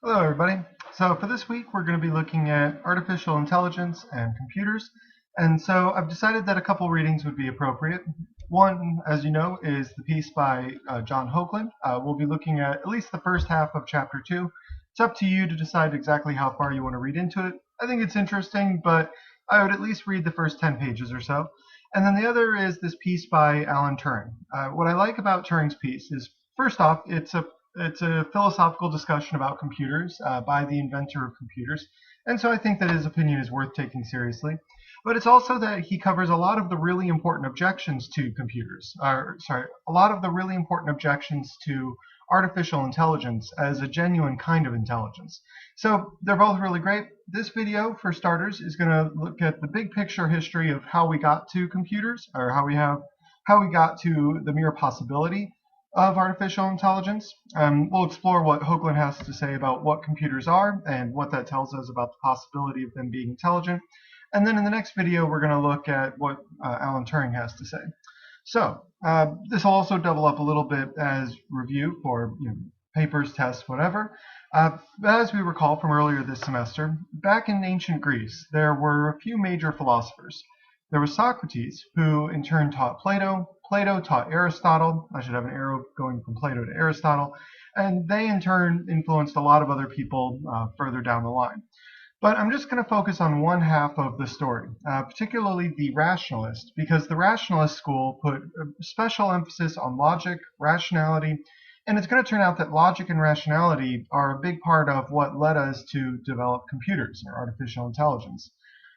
Hello, everybody. So for this week, we're going to be looking at artificial intelligence and computers. And so I've decided that a couple readings would be appropriate. One, as you know, is the piece by John Hoagland. We'll be looking at least the first half of chapter 2. It's up to you to decide exactly how far you want to read into it. I think it's interesting, but I would at least read the first 10 pages or so. And then the other is this piece by Alan Turing. What I like about Turing's piece is, first off, it's a philosophical discussion about computers by the inventor of computers, and so I think that his opinion is worth taking seriously. But it's also that he covers a lot of the really important objections to computers, or sorry, a lot of the really important objections to artificial intelligence as a genuine kind of intelligence. So they're both really great. This video, for starters, is going to look at the big picture history of how we got to computers, or how we got to the mere possibility of artificial intelligence. We'll explore what Hoagland has to say about what computers are and what that tells us about the possibility of them being intelligent. And then in the next video, we're going to look at what Alan Turing has to say. So this will also double up a little bit as review for papers, tests, whatever. As we recall from earlier this semester, back in ancient Greece, there were a few major philosophers. There was Socrates, who in turn taught Plato. Plato taught Aristotle. I should have an arrow going from Plato to Aristotle. And they in turn influenced a lot of other people further down the line. But I'm just going to focus on one half of the story, particularly the rationalist, because the rationalist school put a special emphasis on logic, rationality, and it's going to turn out that logic and rationality are a big part of what led us to develop computers, or artificial intelligence.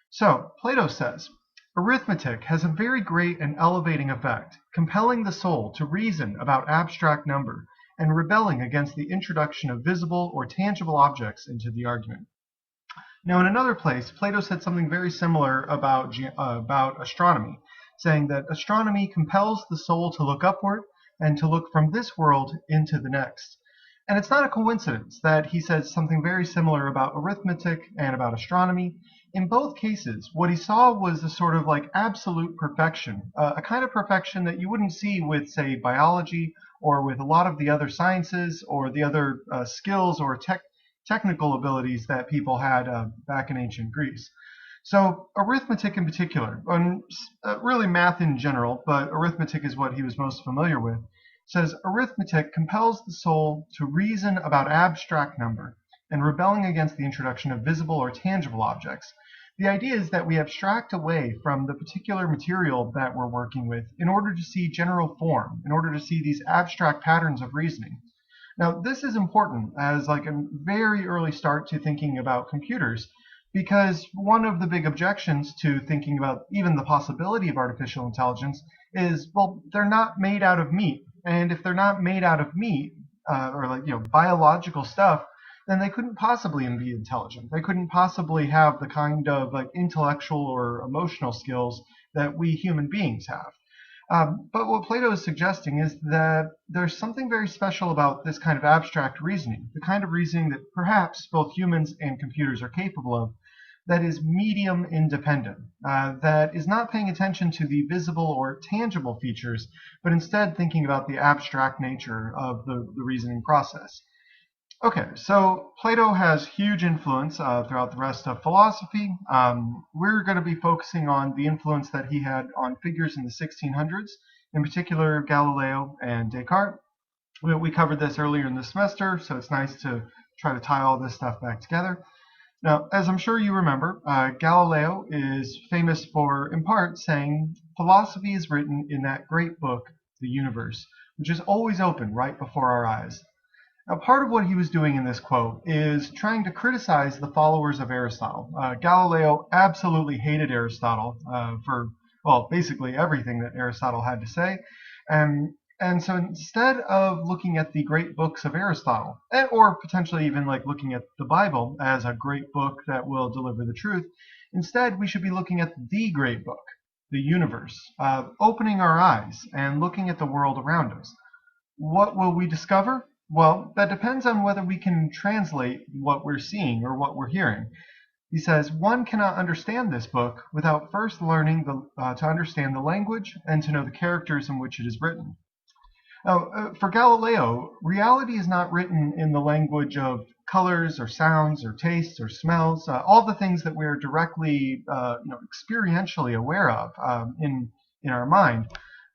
So, Plato says, arithmetic has a very great and elevating effect, compelling the soul to reason about abstract number, and rebelling against the introduction of visible or tangible objects into the argument. Now, in another place, Plato said something very similar about astronomy, saying that astronomy compels the soul to look upward and to look from this world into the next. And it's not a coincidence that he says something very similar about arithmetic and about astronomy. In both cases, what he saw was a sort of like absolute perfection, a kind of perfection that you wouldn't see with, say, biology or with a lot of the other sciences or the other skills or technical abilities that people had back in ancient Greece. So arithmetic in particular, and really math in general, but arithmetic is what he was most familiar with, says arithmetic compels the soul to reason about abstract number and rebelling against the introduction of visible or tangible objects. The idea is that we abstract away from the particular material that we're working with in order to see general form, in order to see these abstract patterns of reasoning. Now, this is important as like a very early start to thinking about computers, because one of the big objections to thinking about even the possibility of artificial intelligence is, well, they're not made out of meat. And if they're not made out of meat, or like, biological stuff, then they couldn't possibly be intelligent. They couldn't possibly have the kind of like intellectual or emotional skills that we human beings have. But what Plato is suggesting is that there's something very special about this kind of abstract reasoning, the kind of reasoning that perhaps both humans and computers are capable of, that is medium independent, that is not paying attention to the visible or tangible features, but instead thinking about the abstract nature of the reasoning process. Okay, so Plato has huge influence throughout the rest of philosophy. We're going to be focusing on the influence that he had on figures in the 1600s, in particular Galileo and Descartes. We covered this earlier in the semester, so it's nice to try to tie all this stuff back together. Now, as I'm sure you remember, Galileo is famous for, in part, saying philosophy is written in that great book, the universe, which is always open right before our eyes. Now, part of what he was doing in this quote is trying to criticize the followers of Aristotle. Galileo absolutely hated Aristotle for, well, basically everything that Aristotle had to say. And so instead of looking at the great books of Aristotle, or potentially even like looking at the Bible as a great book that will deliver the truth, instead we should be looking at the great book, the universe, opening our eyes and looking at the world around us. What will we discover? Well, that depends on whether we can translate what we're seeing or what we're hearing. He says, one cannot understand this book without first learning to understand the language and to know the characters in which it is written. Now, for Galileo, reality is not written in the language of colors or sounds or tastes or smells, all the things that we're directly, experientially aware of in our mind.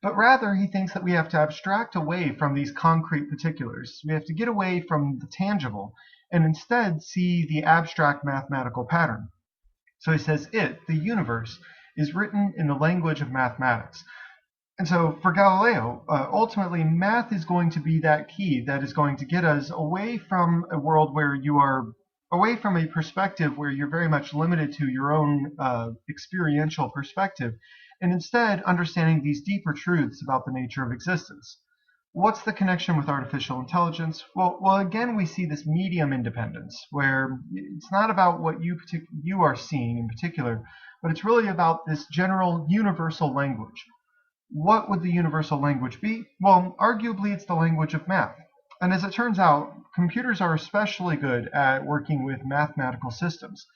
But rather, he thinks that we have to abstract away from these concrete particulars. We have to get away from the tangible and instead see the abstract mathematical pattern. So he says the universe, is written in the language of mathematics. And so for Galileo, ultimately math is going to be that key that is going to get us away from a world where you are away from a perspective where you're very much limited to your own experiential perspective, and instead understanding these deeper truths about the nature of existence. What's the connection with artificial intelligence? Well, again, we see this medium independence, where it's not about what you are seeing in particular, but it's really about this general universal language. What would the universal language be? Well, arguably it's the language of math. And as it turns out, computers are especially good at working with mathematical systems.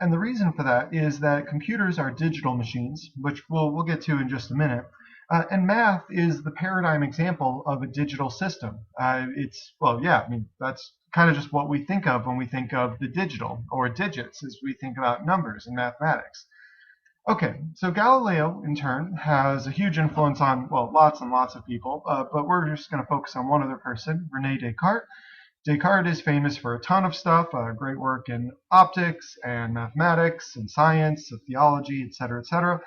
And the reason for that is that computers are digital machines, which we'll get to in just a minute. And math is the paradigm example of a digital system. That's kind of just what we think of when we think of the digital, or digits, as we think about numbers in mathematics. Okay, so Galileo, in turn, has a huge influence on, lots and lots of people, but we're just going to focus on one other person, René Descartes. Descartes is famous for a ton of stuff, great work in optics and mathematics and science, theology, etc., etc.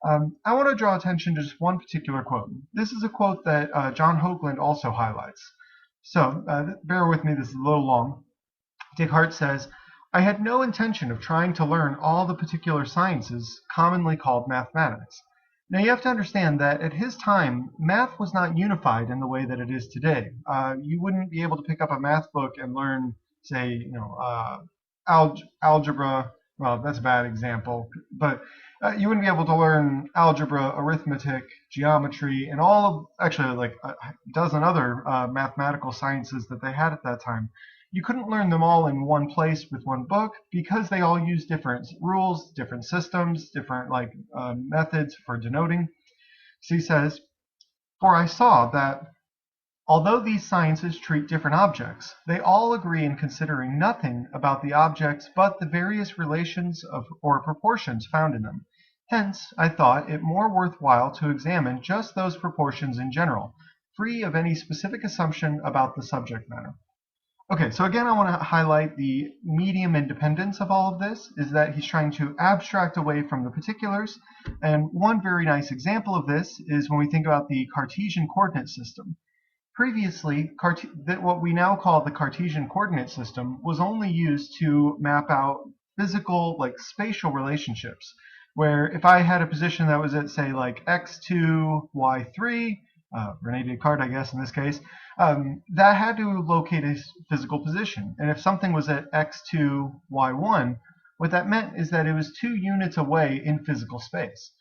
I want to draw attention to just one particular quote. This is a quote that John Hoagland also highlights. So bear with me, this is a little long. Descartes says, "I had no intention of trying to learn all the particular sciences commonly called mathematics." Now you have to understand that at his time, math was not unified in the way that it is today. You wouldn't be able to pick up a math book and learn, say, algebra. Well, that's a bad example, but you wouldn't be able to learn algebra, arithmetic, geometry, and actually like a dozen other mathematical sciences that they had at that time. You couldn't learn them all in one place with one book because they all use different rules, different systems, different methods for denoting. So he says, "For I saw that although these sciences treat different objects, they all agree in considering nothing about the objects but the various relations or proportions found in them. Hence, I thought it more worthwhile to examine just those proportions in general, free of any specific assumption about the subject matter." Okay, so again, I want to highlight the medium independence of all of this, is that he's trying to abstract away from the particulars. And one very nice example of this is when we think about the Cartesian coordinate system. Previously, what we now call the Cartesian coordinate system was only used to map out physical, spatial relationships, where if I had a position that was at, say, x2, y3, René Descartes, I guess, in this case, that had to locate a physical position. And if something was at x2, y1, what that meant is that it was 2 units away in physical space.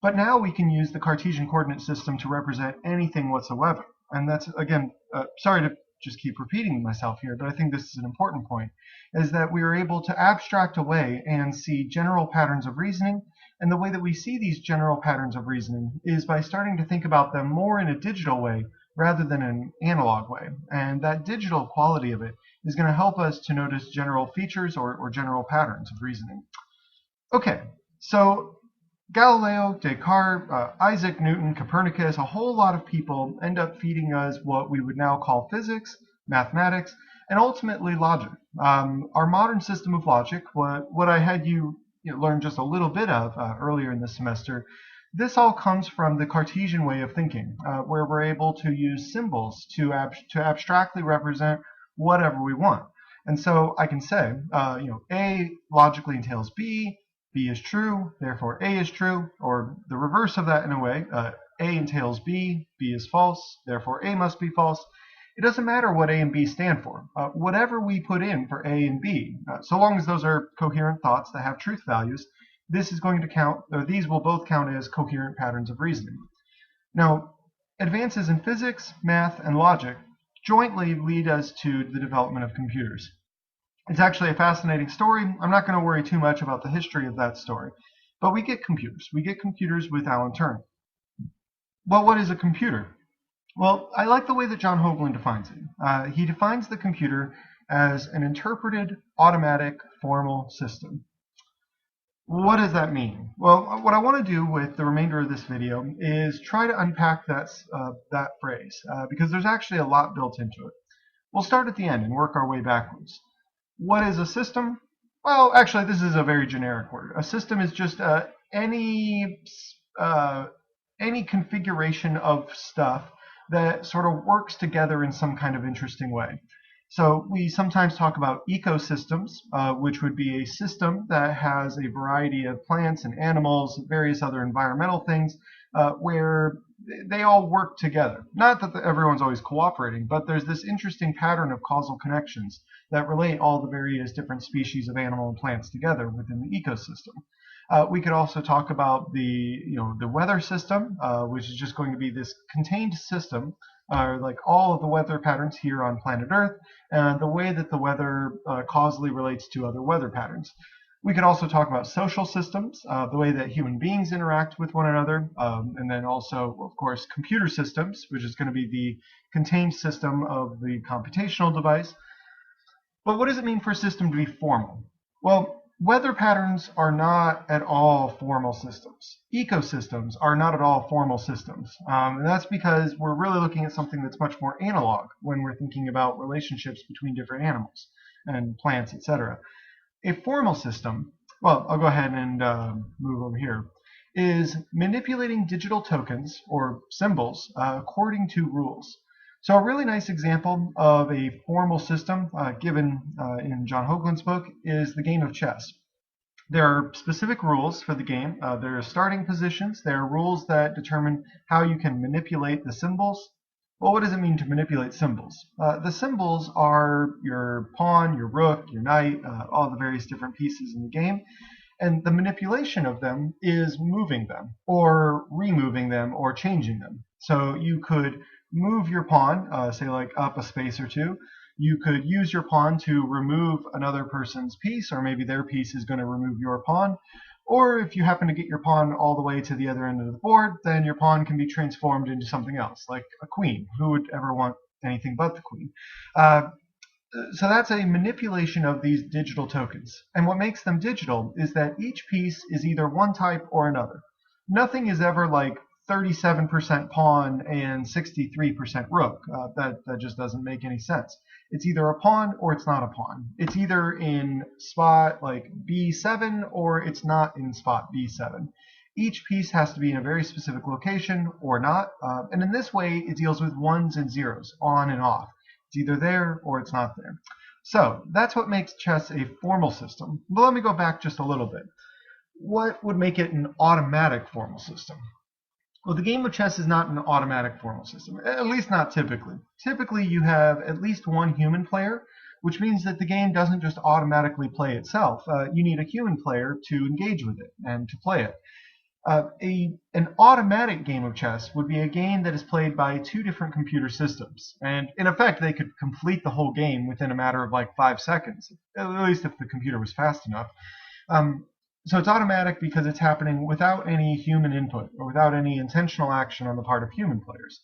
But now we can use the Cartesian coordinate system to represent anything whatsoever. And that's, again, sorry to just keep repeating myself here, but I think this is an important point, is that we are able to abstract away and see general patterns of reasoning. And the way that we see these general patterns of reasoning is by starting to think about them more in a digital way rather than an analog way. And that digital quality of it is going to help us to notice general features or general patterns of reasoning. Okay, so Galileo, Descartes, Isaac Newton, Copernicus, a whole lot of people end up feeding us what we would now call physics, mathematics, and ultimately logic. Our modern system of logic, what I had you learn just a little bit of earlier in the semester, this all comes from the Cartesian way of thinking, where we're able to use symbols to abstractly represent whatever we want. And so I can say, A logically entails B is true, therefore A is true, or the reverse of that in a way, A entails B is false, therefore A must be false. It doesn't matter what A and B stand for. Whatever we put in for A and B, so long as those are coherent thoughts that have truth values, this is going to count, or these will both count as coherent patterns of reasoning. Now, advances in physics, math, and logic jointly lead us to the development of computers. It's actually a fascinating story. I'm not going to worry too much about the history of that story, but we get computers. We get computers with Alan Turing. Well, what is a computer? Well, I like the way that John Hoagland defines it. He defines the computer as an interpreted automatic formal system. What does that mean? Well, what I want to do with the remainder of this video is try to unpack that phrase, because there's actually a lot built into it. We'll start at the end and work our way backwards. What is a system? Well, actually, this is a very generic word. A system is just any configuration of stuff that sort of works together in some kind of interesting way. So we sometimes talk about ecosystems, which would be a system that has a variety of plants and animals, various other environmental things, where they all work together. Not that everyone's always cooperating, but there's this interesting pattern of causal connections that relate all the various different species of animal and plants together within the ecosystem. We could also talk about the weather system, which is just going to be this contained system, like all of the weather patterns here on planet Earth, and the way that the weather causally relates to other weather patterns. We could also talk about social systems, the way that human beings interact with one another, and then also, of course, computer systems, which is going to be the contained system of the computational device. But what does it mean for a system to be formal? Well, weather patterns are not at all formal systems. Ecosystems are not at all formal systems. And that's because we're really looking at something that's much more analog when we're thinking about relationships between different animals and plants, etc. A formal system, well, I'll go ahead and move over here, is manipulating digital tokens or symbols according to rules. So a really nice example of a formal system given in John Hoagland's book is the game of chess. There are specific rules for the game. There are starting positions. There are rules that determine how you can manipulate the symbols. Well, what does it mean to manipulate symbols? The symbols are your pawn, your rook, your knight, all the various different pieces in the game. And the manipulation of them is moving them, or removing them, or changing them. So you could move your pawn, say like up a space or two. You could use your pawn to remove another person's piece, or maybe their piece is going to remove your pawn. Or if you happen to get your pawn all the way to the other end of the board, then your pawn can be transformed into something else, like a queen. Who would ever want anything but the queen? So that's a manipulation of these digital tokens. And what makes them digital is that each piece is either one type or another. Nothing is ever like 37% pawn and 63% rook. That just doesn't make any sense. It's either a pawn or it's not a pawn. It's either in spot like B7 or it's not in spot B7. Each piece has to be in a very specific location or not. And in this way, it deals with ones and zeros, on and off. It's either there or it's not there. So that's what makes chess a formal system. But let me go back just a little bit. What would make it an automatic formal system? Well, the game of chess is not an automatic formal system, at least not typically. Typically, you have at least one human player, which means that the game doesn't just automatically play itself. You need a human player to engage with it and to play it. An automatic game of chess would be a game that is played by two different computer systems. And in effect, they could complete the whole game within a matter of like 5 seconds, at least if the computer was fast enough. So it's automatic because it's happening without any human input or without any intentional action on the part of human players.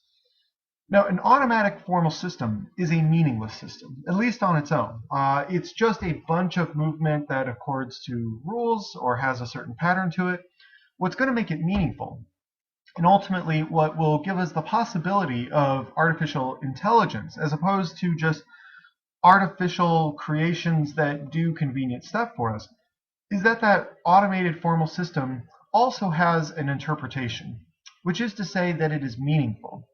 Now, an automatic formal system is a meaningless system, at least on its own. It's just a bunch of movement that accords to rules or has a certain pattern to it. What's going to make it meaningful, and ultimately what will give us the possibility of artificial intelligence, as opposed to just artificial creations that do convenient stuff for us, is that automated formal system also has an interpretation, which is to say that it is meaningful.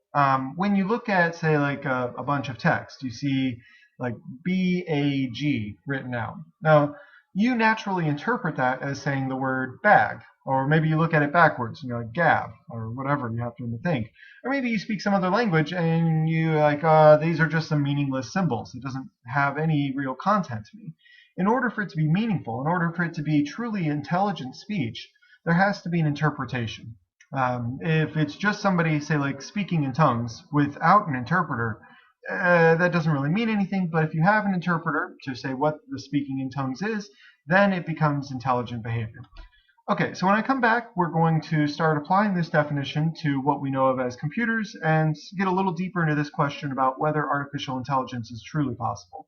When you look at, say, like a bunch of text, you see like B-A-G written out. Now, you naturally interpret that as saying the word bag, or maybe you look at it backwards, like gab, or whatever you happen to think. Or maybe you speak some other language and you like, these are just some meaningless symbols. It doesn't have any real content to me. In order for it to be meaningful, in order for it to be truly intelligent speech, there has to be an interpretation. If it's just somebody, say, like speaking in tongues without an interpreter, that doesn't really mean anything. But if you have an interpreter to say what the speaking in tongues is, then it becomes intelligent behavior. Okay, so when I come back, we're going to start applying this definition to what we know of as computers and get a little deeper into this question about whether artificial intelligence is truly possible.